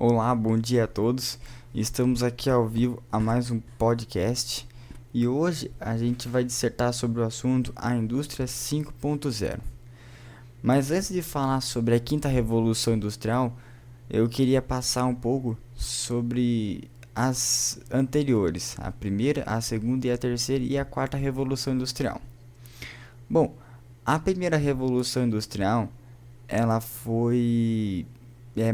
Olá, bom dia a todos. Estamos aqui ao vivo a mais um podcast e hoje a gente vai dissertar sobre o assunto a indústria 5.0. Mas antes de falar sobre a quinta revolução industrial, eu queria passar um pouco sobre as anteriores, a primeira, a segunda e a terceira e a quarta revolução industrial. Bom, a primeira revolução industrial, ela foi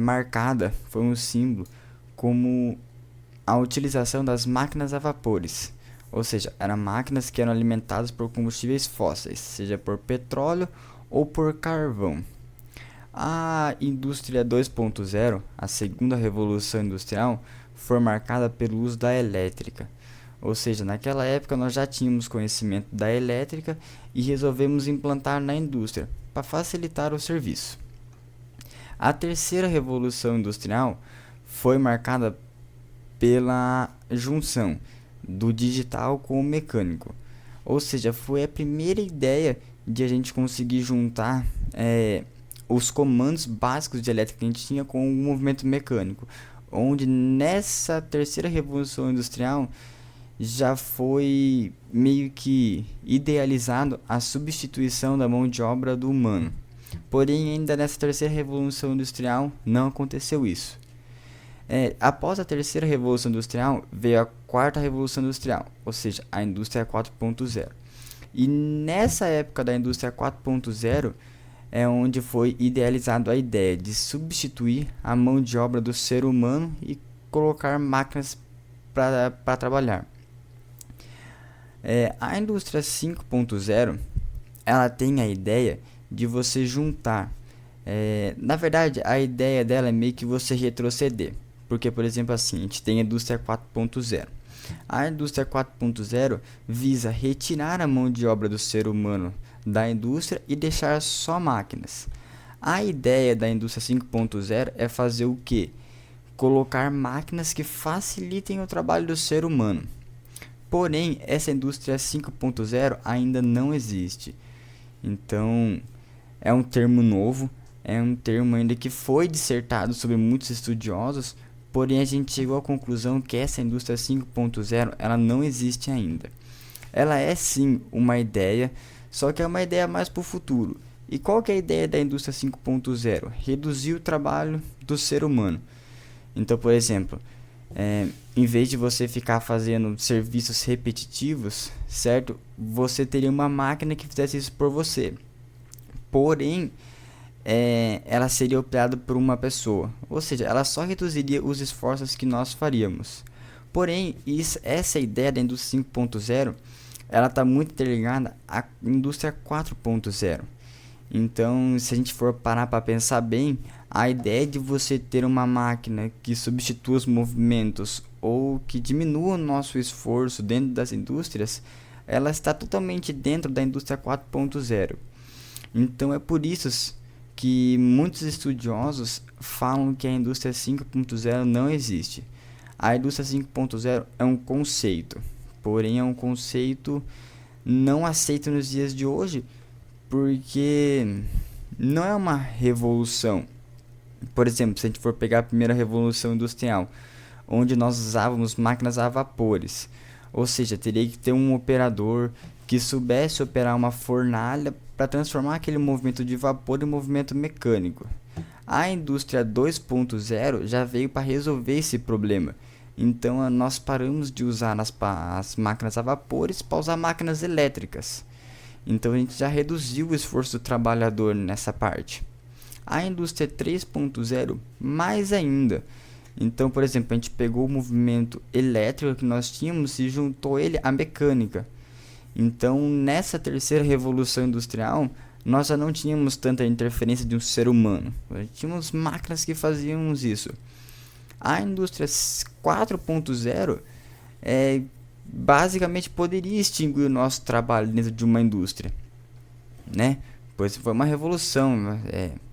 marcada, foi um símbolo como a utilização das máquinas a vapores, ou seja, eram máquinas que eram alimentadas por combustíveis fósseis, seja por petróleo ou por carvão. A indústria 2.0, a segunda revolução industrial, foi marcada pelo uso da elétrica. Ou seja, naquela época nós já tínhamos conhecimento da elétrica e resolvemos implantar na indústria para facilitar o serviço. A terceira revolução industrial foi marcada pela junção do digital com o mecânico. Ou seja, foi a primeira ideia de a gente conseguir juntar os comandos básicos de elétrica que a gente tinha com o movimento mecânico. Onde nessa terceira revolução industrial já foi meio que idealizado a substituição da mão de obra do humano. Porém, ainda nessa terceira revolução industrial não aconteceu isso. Após a terceira revolução industrial veio a quarta revolução industrial, ou seja, a indústria 4.0. E nessa época da indústria 4.0 é onde foi idealizado a ideia de substituir a mão de obra do ser humano e colocar máquinas para trabalhar. A indústria 5.0 ela tem a ideia de você juntar. Na verdade, a ideia dela é meio que você retroceder. Porque, por exemplo, assim, a gente tem a indústria 4.0. A indústria 4.0 visa retirar a mão de obra do ser humano da indústria e deixar só máquinas. A ideia da indústria 5.0 é fazer o quê? Colocar máquinas que facilitem o trabalho do ser humano. Porém, essa indústria 5.0 ainda não existe. Então, é um termo novo, é um termo ainda que foi dissertado sobre muitos estudiosos, porém a gente chegou à conclusão que essa indústria 5.0 ela não existe ainda. Ela é sim uma ideia, só que é uma ideia mais para o futuro. E qual que é a ideia da indústria 5.0? Reduzir o trabalho do ser humano. Então, por exemplo, em vez de você ficar fazendo serviços repetitivos, certo? Você teria uma máquina que fizesse isso por você. Porém, ela seria operada por uma pessoa. Ou seja, ela só reduziria os esforços que nós faríamos. Porém, essa ideia da indústria 5.0, ela está muito interligada à indústria 4.0. Então, se a gente for parar para pensar bem, a ideia de você ter uma máquina que substitua os movimentos ou que diminua o nosso esforço dentro das indústrias, ela está totalmente dentro da indústria 4.0. Então, é por isso que muitos estudiosos falam que a indústria 5.0 não existe. A indústria 5.0 é um conceito, porém é um conceito não aceito nos dias de hoje, porque não é uma revolução. Por exemplo, se a gente for pegar a primeira revolução industrial, onde nós usávamos máquinas a vapores, ou seja, teria que ter um operador que soubesse operar uma fornalha para transformar aquele movimento de vapor em movimento mecânico. A indústria 2.0 já veio para resolver esse problema. Então nós paramos de usar as máquinas a vapores para usar máquinas elétricas. Então a gente já reduziu o esforço do trabalhador nessa parte. A indústria 3.0 mais ainda. Então, por exemplo, a gente pegou o movimento elétrico que nós tínhamos e juntou ele à mecânica. Então, nessa terceira revolução industrial, nós já não tínhamos tanta interferência de um ser humano. Tínhamos máquinas que faziam isso. A indústria 4.0 basicamente poderia extinguir o nosso trabalho dentro de uma indústria, né? Pois foi uma revolução.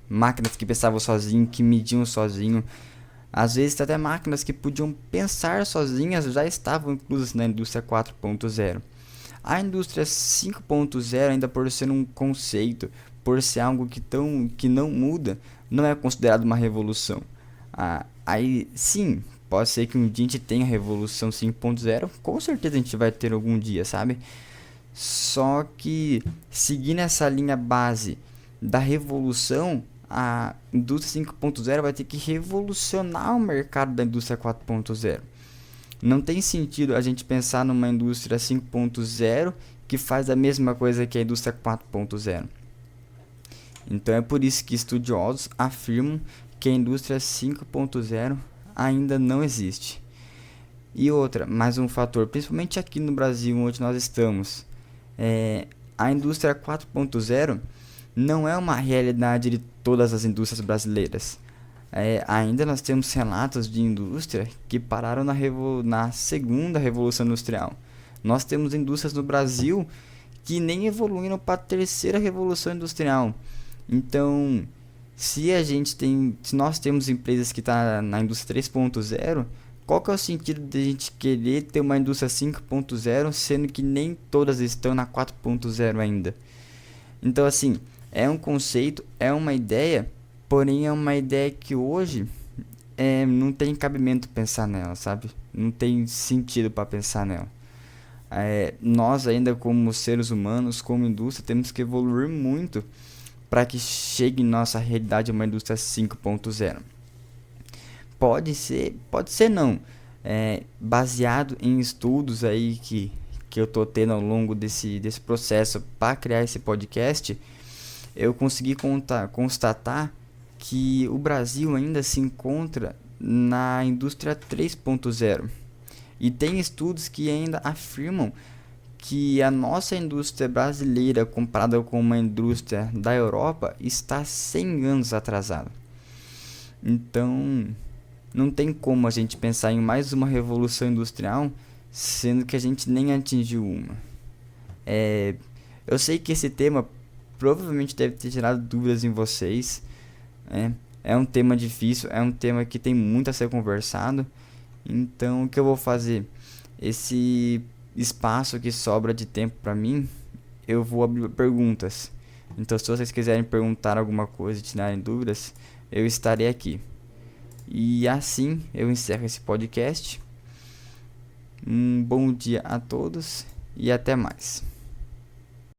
Máquinas que pensavam sozinho, que mediam sozinho. Às vezes até máquinas que podiam pensar sozinhas já estavam inclusas na indústria 4.0. A indústria 5.0, ainda por ser um conceito, por ser algo que não muda, não é considerado uma revolução. Aí, sim, pode ser que um dia a gente tenha a Revolução 5.0, com certeza a gente vai ter algum dia, sabe? Só que, seguindo essa linha base da revolução, a indústria 5.0 vai ter que revolucionar o mercado da indústria 4.0. Não tem sentido a gente pensar numa indústria 5.0 que faz a mesma coisa que a indústria 4.0. Então é por isso que estudiosos afirmam que a indústria 5.0 ainda não existe. E outra, mais um fator, principalmente aqui no Brasil, onde nós estamos, a indústria 4.0 não é uma realidade de todas as indústrias brasileiras. Ainda nós temos relatos de indústria que pararam na segunda revolução industrial. Nós temos indústrias no Brasil que nem evoluíram para a terceira revolução industrial. Então, se nós temos empresas que estão na indústria 3.0, qual que é o sentido de a gente querer ter uma indústria 5.0, sendo que nem todas estão na 4.0 ainda? Então, assim, é um conceito, é uma ideia, porém é uma ideia que hoje não tem cabimento pensar nela, sabe? Não tem sentido para pensar nela. Nós ainda como seres humanos, como indústria, temos que evoluir muito para que chegue em nossa realidade uma indústria 5.0. Pode ser não. Baseado em estudos aí que eu tô tendo ao longo desse processo para criar esse podcast, eu consegui constatar que o Brasil ainda se encontra na indústria 3.0. E tem estudos que ainda afirmam que a nossa indústria brasileira, comparada com uma indústria da Europa, está 100 anos atrasada. Então, não tem como a gente pensar em mais uma revolução industrial, sendo que a gente nem atingiu uma. Eu sei que esse tema provavelmente deve ter gerado dúvidas em vocês. É um tema difícil, é um tema que tem muito a ser conversado. Então, o que eu vou fazer? Esse espaço que sobra de tempo para mim, eu vou abrir perguntas. Então, se vocês quiserem perguntar alguma coisa e tirarem dúvidas, eu estarei aqui. E assim eu encerro esse podcast. Um bom dia a todos e até mais.